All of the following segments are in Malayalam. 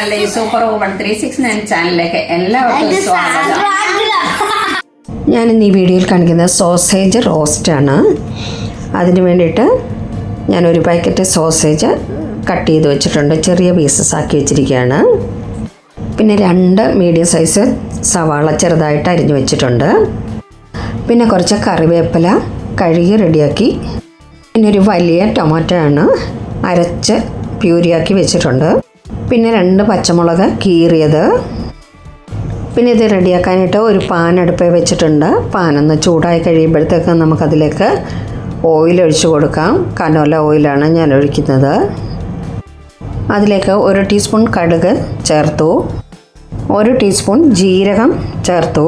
ഞങ്ങളുടെ ഈ സൂപ്പർ വുമൺ 369 ചാനലിലേക്ക് എല്ലാവർക്കും സ്വാഗതം. ഞാനിന്ന് ഈ വീഡിയോയിൽ കാണിക്കുന്നത് സോസേജ് റോസ്റ്റാണ്. അതിന് വേണ്ടിയിട്ട് ഞാനൊരു പാക്കറ്റ് സോസേജ് കട്ട് ചെയ്ത് വെച്ചിട്ടുണ്ട്, ചെറിയ പീസസ് ആക്കി വെച്ചിരിക്കുകയാണ്. പിന്നെ 2 മീഡിയം സൈസ് സവാള ചെറുതായിട്ട് അരിഞ്ഞു വെച്ചിട്ടുണ്ട്. പിന്നെ കുറച്ച് കറിവേപ്പില കഴുകി റെഡിയാക്കി. പിന്നെ ഒരു വലിയ ടൊമാറ്റോ ആണ് അരച്ച് പ്യൂരിയാക്കി വെച്ചിട്ടുണ്ട്. പിന്നെ 2 പച്ചമുളക് കീറിയത്. പിന്നെ ഇത് റെഡിയാക്കാനായിട്ട് ഒരു പാൻ അടുപ്പിൽ വെച്ചിട്ടുണ്ട്. പാനൊന്ന് ചൂടായി കഴിയുമ്പോഴത്തേക്ക് നമുക്കതിലേക്ക് ഓയിൽ ഒഴിച്ചു കൊടുക്കാം. കനോല ഓയിലാണ് ഞാൻ ഒഴിക്കുന്നത്. അതിലേക്ക് 1 ടീസ്പൂൺ കടുക് ചേർത്തു, 1 ടീസ്പൂൺ ജീരകം ചേർത്തു.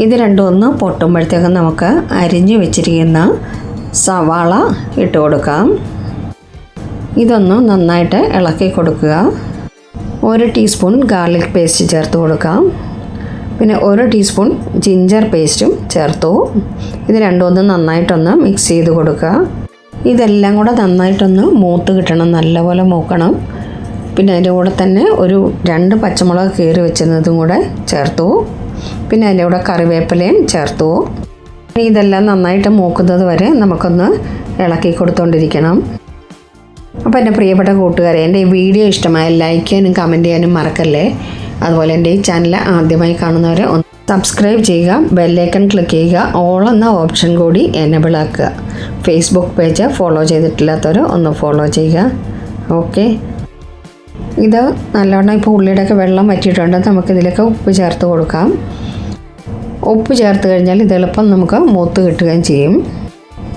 ഇത് രണ്ടും ഒന്ന് പൊട്ടുമ്പോഴത്തേക്കും നമുക്ക് അരിഞ്ഞു വെച്ചിരിക്കുന്ന സവാള ഇട്ട് കൊടുക്കാം. ഇതൊന്ന് നന്നായിട്ട് ഇളക്കി കൊടുക്കുക. 1 ടീസ്പൂൺ ഗാർലിക് പേസ്റ്റ് ചേർത്ത് കൊടുക്കാം. പിന്നെ 1 ടീസ്പൂൺ ജിഞ്ചർ പേസ്റ്റും ചേർത്തു. ഇത് രണ്ടും ഒന്ന് നന്നായിട്ടൊന്ന് മിക്സ് ചെയ്ത് കൊടുക്കുക. ഇതെല്ലാം കൂടെ നന്നായിട്ടൊന്ന് മൂത്ത് കിട്ടണം, നല്ലപോലെ മൂക്കണം. പിന്നെ അതിൻ്റെ കൂടെ തന്നെ ഒരു 2 പച്ചമുളക് കീറി വെച്ചിരുന്നതും കൂടെ ചേർത്തു. പിന്നെ അതിൻ്റെ കൂടെ കറിവേപ്പിലയും ചേർത്തു. ഇതെല്ലാം നന്നായിട്ട് മൂക്കുന്നത് വരെ നമുക്കൊന്ന് ഇളക്കി കൊടുത്തുകൊണ്ടിരിക്കണം. അപ്പോൾ എൻ്റെ പ്രിയപ്പെട്ട കൂട്ടുകാരെ, എൻ്റെ ഈ വീഡിയോ ഇഷ്ടമായ ലൈക്ക് ചെയ്യാനും കമൻറ്റ് ചെയ്യാനും മറക്കല്ലേ. അതുപോലെ എൻ്റെ ഈ ചാനൽ ആദ്യമായി കാണുന്നവരെ ഒന്ന് സബ്സ്ക്രൈബ് ചെയ്യുക, ബെല്ലൈക്കൺ ക്ലിക്ക് ചെയ്യുക, ഓൾ എന്ന ഓപ്ഷൻ കൂടി എനേബിൾ ആക്കുക. ഫേസ്ബുക്ക് പേജ് ഫോളോ ചെയ്തിട്ടില്ലാത്തവർ ഒന്ന് ഫോളോ ചെയ്യുക. ഓക്കെ, ഇത് നല്ലോണം ഇപ്പോൾ ഉള്ളിയുടെയൊക്കെ വെള്ളം വറ്റിയിട്ടുണ്ട്. നമുക്കിതിലേക്ക് ഉപ്പ് ചേർത്ത് കൊടുക്കാം. ഉപ്പ് ചേർത്ത് കഴിഞ്ഞാൽ ഇത് എളുപ്പം നമുക്ക് മൂത്ത് കിട്ടുകയും ചെയ്യും.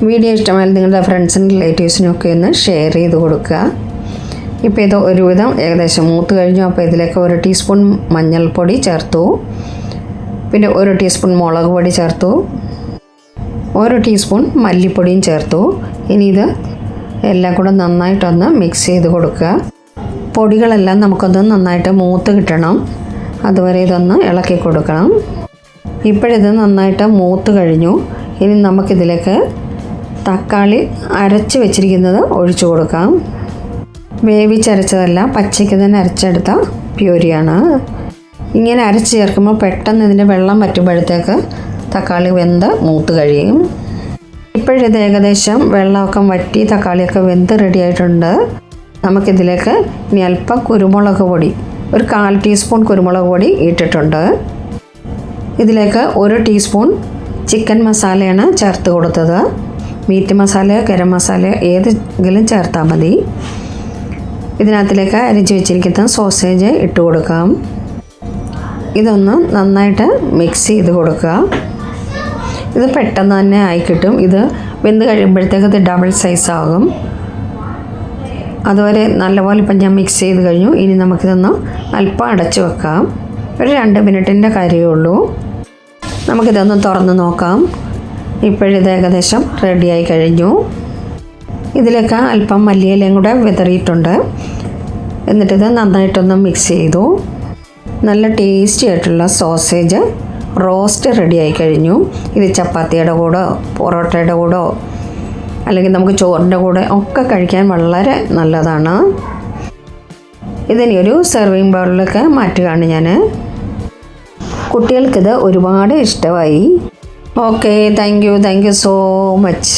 വീഡിയോ ഇഷ്ടമായാൽ നിങ്ങളുടെ ഫ്രണ്ട്സിനും റിലേറ്റീവ്സിനും ഒക്കെ ഒന്ന് ഷെയർ ചെയ്ത് കൊടുക്കുക. ഇപ്പോൾ ഇത് ഒരുവിധം ഏകദേശം മൂത്ത് കഴിഞ്ഞു. അപ്പോൾ ഇതിലേക്ക് 1 ടീസ്പൂൺ മഞ്ഞൾപ്പൊടി ചേർത്തു. പിന്നെ 1 ടീസ്പൂൺ മുളക് പൊടി ചേർത്തു, 1 ടീസ്പൂൺ മല്ലിപ്പൊടിയും ചേർത്തു. ഇനി ഇത് എല്ലാം കൂടെ നന്നായിട്ടൊന്ന് മിക്സ് ചെയ്ത് കൊടുക്കുക. പൊടികളെല്ലാം നമുക്കൊന്ന് നന്നായിട്ട് മൂത്ത് കിട്ടണം, അതുവരെ ഇതൊന്ന് ഇളക്കി കൊടുക്കണം. ഇപ്പോഴിത് നന്നായിട്ട് മൂത്ത് കഴിഞ്ഞു. ഇനി നമുക്കിതിലേക്ക് തക്കാളി അരച്ച് വെച്ചിരിക്കുന്നത് ഒഴിച്ചു കൊടുക്കാം. വേവിച്ചരച്ചതല്ല, പച്ചയ്ക്ക് തന്നെ അരച്ചെടുത്ത പ്യൂരിയാണ്. ഇങ്ങനെ അരച്ച് ചേർക്കുമ്പോൾ പെട്ടെന്ന് ഇതിൻ്റെ വെള്ളം വറ്റുമ്പോഴത്തേക്ക് തക്കാളി വെന്ത് മൂത്ത് കഴിയും. ഇപ്പോഴിത് ഏകദേശം വെള്ളമൊക്കെ വറ്റി തക്കാളിയൊക്കെ വെന്ത് റെഡി ആയിട്ടുണ്ട്. നമുക്കിതിലേക്ക് ഇനി അല്പം കുരുമുളക് പൊടി, ഒരു 1/4 ടീസ്പൂൺ കുരുമുളക് പൊടി ഇട്ടിട്ടുണ്ട്. ഇതിലേക്ക് 1 ടീസ്പൂൺ ചിക്കൻ മസാലയാണ് ചേർത്ത് കൊടുത്തത്. മീറ്റ് മസാല, ഗരം മസാല ഏതെങ്കിലും ചേർത്താൽ മതി. ഇതിനകത്തിലേക്ക് അരിച്ച് വെച്ചിരിക്കുന്ന സോസേജ് ഇട്ട് കൊടുക്കാം. ഇതൊന്ന് നന്നായിട്ട് മിക്സ് ചെയ്ത് കൊടുക്കുക. ഇത് പെട്ടെന്ന് തന്നെ ആയി കിട്ടും. ഇത് വെന്ത് കഴിയുമ്പോഴത്തേക്ക് ഇത് ഡബിൾ സൈസ് ആകും. അതുവരെ നല്ലപോലെ ഇപ്പം ഞാൻ മിക്സ് ചെയ്ത് കഴിഞ്ഞു. ഇനി നമുക്കിതൊന്ന് അല്പം അടച്ചു വെക്കാം. ഒരു 2 മിനിറ്റിൻ്റെ കാര്യമേ ഉള്ളൂ. നമുക്കിതൊന്ന് തുറന്ന് നോക്കാം. ഇപ്പോഴിത് ഏകദേശം റെഡിയായി കഴിഞ്ഞു. ഇതിലേക്ക് അല്പം മല്ലിയിലയും കൂടെ വിതറിയിട്ടുണ്ട്. എന്നിട്ടിത് നന്നായിട്ടൊന്ന് മിക്സ് ചെയ്തു. നല്ല ടേസ്റ്റി ആയിട്ടുള്ള സോസേജ് റോസ്റ്റ് റെഡിയായി കഴിഞ്ഞു. ഇത് ചപ്പാത്തിയുടെ കൂടെ, പൊറോട്ടയുടെ കൂടെ, അല്ലെങ്കിൽ നമുക്ക് ചോറിൻ്റെ കൂടെ ഒക്കെ കഴിക്കാൻ വളരെ നല്ലതാണ്. ഇതിനി ഒരു സെർവിങ് ബൗളിലൊക്കെ മാറ്റുകയാണ് ഞാൻ. കുട്ടികൾക്കിത് ഒരുപാട് ഇഷ്ടമായി. Okay, thank you so much.